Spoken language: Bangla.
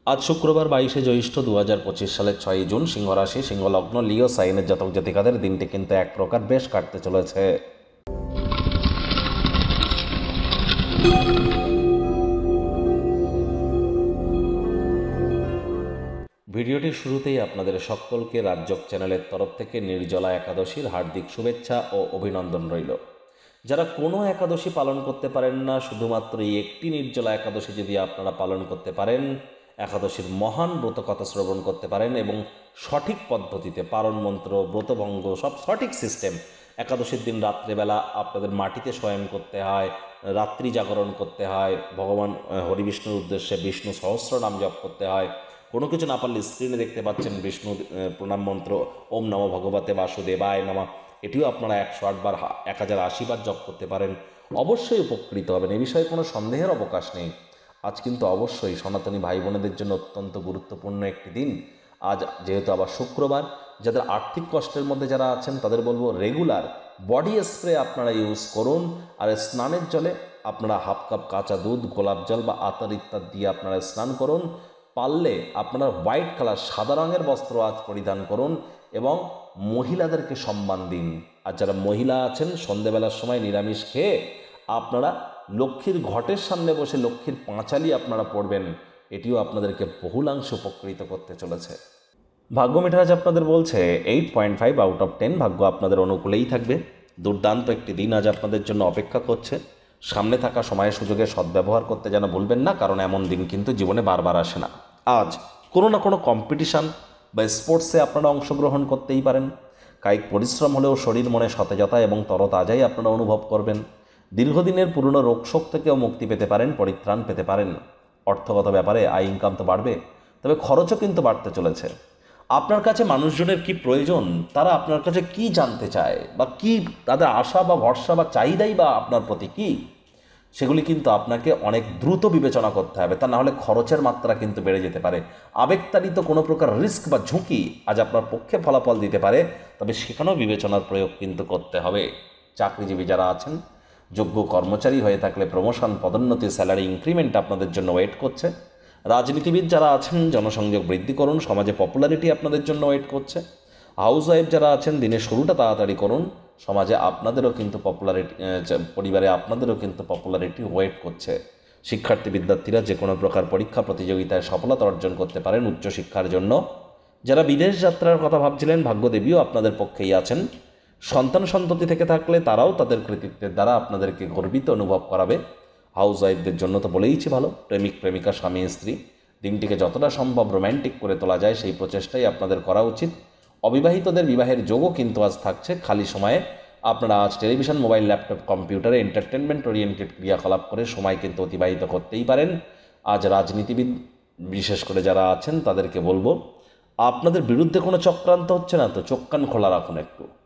আজ শুক্রবার 22শে জ্যৈষ্ঠ 2025 সালের 6ই জুন, সিংহ রাশি, সিংহ লগ্ন, লিও সাইনের জাতক জাতিকাদের দিনটি কিন্তু এক প্রকার বেশ কাটতে চলেছে। ভিডিওটির শুরুতেই আপনাদের সকলকে রাজযোগ চ্যানেলের তরফ থেকে নির্জলা একাদশীর হার্দিক শুভেচ্ছা ও অভিনন্দন রইল। যারা কোনো একাদশী পালন করতে পারেন না, শুধুমাত্র এই একটি নির্জলা একাদশী যদি আপনারা পালন করতে পারেন, একাদশীর মহান ব্রতকথা শ্রবণ করতে পারেন এবং সঠিক পদ্ধতিতে পারণ মন্ত্র, ব্রতভঙ্গ সব সঠিক সিস্টেম, একাদশীর দিন রাত্রেবেলা আপনাদের মাটিতে শয়ন করতে হয়, রাত্রি জাগরণ করতে হয়, ভগবান হরিবিষ্ণুর উদ্দেশ্যে বিষ্ণু সহস্র নাম জপ করতে হয়। কোনো কিছু না পারলে স্ক্রিনে দেখতে পাচ্ছেন বিষ্ণু প্রণাম মন্ত্র ওম নমঃ ভগবতে বাসুদেবায় নমঃ, এটিও আপনারা 108 বার 1080 বার জপ করতে পারেন। অবশ্যই উপকৃত হবেন, এ বিষয়ে কোনো সন্দেহের অবকাশ নেই। আজ কিন্তু অবশ্যই সনাতনী ভাই বোনেদের জন্য অত্যন্ত গুরুত্বপূর্ণ একটি দিন। আজ যেহেতু আবার শুক্রবার, যাদের আর্থিক কষ্টের মধ্যে যারা আছেন তাদের বলবো রেগুলার বডি স্প্রে আপনারা ইউজ করুন। আর স্নানের জলে আপনারা হাফ কাপ কাঁচা দুধ, গোলাপ জল বা আতর ইত্যাদি দিয়ে আপনারা স্নান করুন। পারলে আপনারা হোয়াইট কালার সাদা রঙের বস্ত্র আজ পরিধান করুন এবং মহিলাদেরকে সম্মান দিন। আর যারা মহিলা আছেন সন্ধেবেলার সময় নিরামিষ খেয়ে আপনারা লক্ষ্মীর ঘটের সামনে বসে লক্ষ্মীর পাঁচালি আপনারা পড়বেন, এটিও আপনাদেরকে বহুলাংশে উপকৃত করতে চলেছে। ভাগ্য মিটার আজ আপনাদের বলছে 8.5 আউট অফ 10, ভাগ্য আপনাদের অনুকূলেই থাকবে। দুর্দান্ত একটি দিন আজ আপনাদের জন্য অপেক্ষা করছে। সামনে থাকা সময়ের সুযোগের সদ্ব্যবহার করতে যেন ভুলবেন না, কারণ এমন দিন কিন্তু জীবনে বারবার আসে না। আজ কোনো না কোনো কম্পিটিশান বা স্পোর্টসে আপনারা অংশগ্রহণ করতেই পারেন। কায়িক পরিশ্রম হলেও শরীর মনে সতেজতা এবং তরতাজাই আপনারা অনুভব করবেন। দীর্ঘদিনের পুরনো রোগশোক থেকেও মুক্তি পেতে পারেন, পরিত্রাণ পেতে পারেন। অর্থগত ব্যাপারে আয় ইনকাম তো বাড়বে, তবে খরচও কিন্তু বাড়তে চলেছে। আপনার কাছে মানুষজনের কি প্রয়োজন, তারা আপনার কাছে কি জানতে চায় বা কি তাদের আশা বা ভরসা বা চাহিদাই বা আপনার প্রতি কী, সেগুলি কিন্তু আপনাকে অনেক দ্রুত বিবেচনা করতে হবে, তা না হলে খরচের মাত্রা কিন্তু বেড়ে যেতে পারে। আবেগতাড়িত কোনো প্রকার রিস্ক বা ঝুঁকি আজ আপনার পক্ষে ফলাফল দিতে পারে, তবে সেখানেও বিবেচনার প্রয়োগ কিন্তু করতে হবে। চাকরিজীবী যারা আছেন, যোগ্য কর্মচারী হয়ে থাকলে প্রমোশন, পদোন্নতি, স্যালারি ইনক্রিমেন্ট আপনাদের জন্য ওয়েট করছে। রাজনীতিবিদ যারা আছেন জনসংযোগ বৃদ্ধি করুন, সমাজে পপুলারিটি আপনাদের জন্য ওয়েট করছে। হাউস ওয়াইফ যারা আছেন দিনের শুরুটা তাড়াতাড়ি করুন, সমাজে আপনাদেরও কিন্তু পপুলারিটি, পরিবারে আপনাদেরও কিন্তু পপুলারিটি ওয়েট করছে। শিক্ষার্থী বিদ্যার্থীরা যে কোনো প্রকার পরীক্ষা প্রতিযোগিতায় সফলতা অর্জন করতে পারেন উচ্চশিক্ষার জন্য। যারা বিদেশ যাত্রার কথা ভাবছিলেন, ভাগ্যদেবীও আপনাদের পক্ষেই আছেন। সন্তান সন্ততি থেকে থাকলে তারাও তাদের কৃতিত্বের দ্বারা আপনাদেরকে গর্বিত অনুভব করাবে। হাউস ওয়াইফদের জন্য তো বলেইছি ভালো, প্রেমিক প্রেমিকা, স্বামী স্ত্রী, দিনটিকে যতটা সম্ভব রোম্যান্টিক করে তোলা যায় সেই প্রচেষ্টাই আপনাদের করা উচিত। অবিবাহিতদের বিবাহের যোগও কিন্তু আজ থাকছে। খালি সময়ে আপনারা আজ টেলিভিশন, মোবাইল, ল্যাপটপ, কম্পিউটারে এন্টারটেনমেন্ট ওরিয়েন্টেড ক্রিয়াকলাপ করে সময় কিন্তু অতিবাহিত করতেই পারেন। আজ রাজনীতিবিদ বিশেষ করে যারা আছেন তাদেরকে বলবো, আপনাদের বিরুদ্ধে কোনো চক্রান্ত হচ্ছে না তো চোখ কান খোলা রাখুন একটু।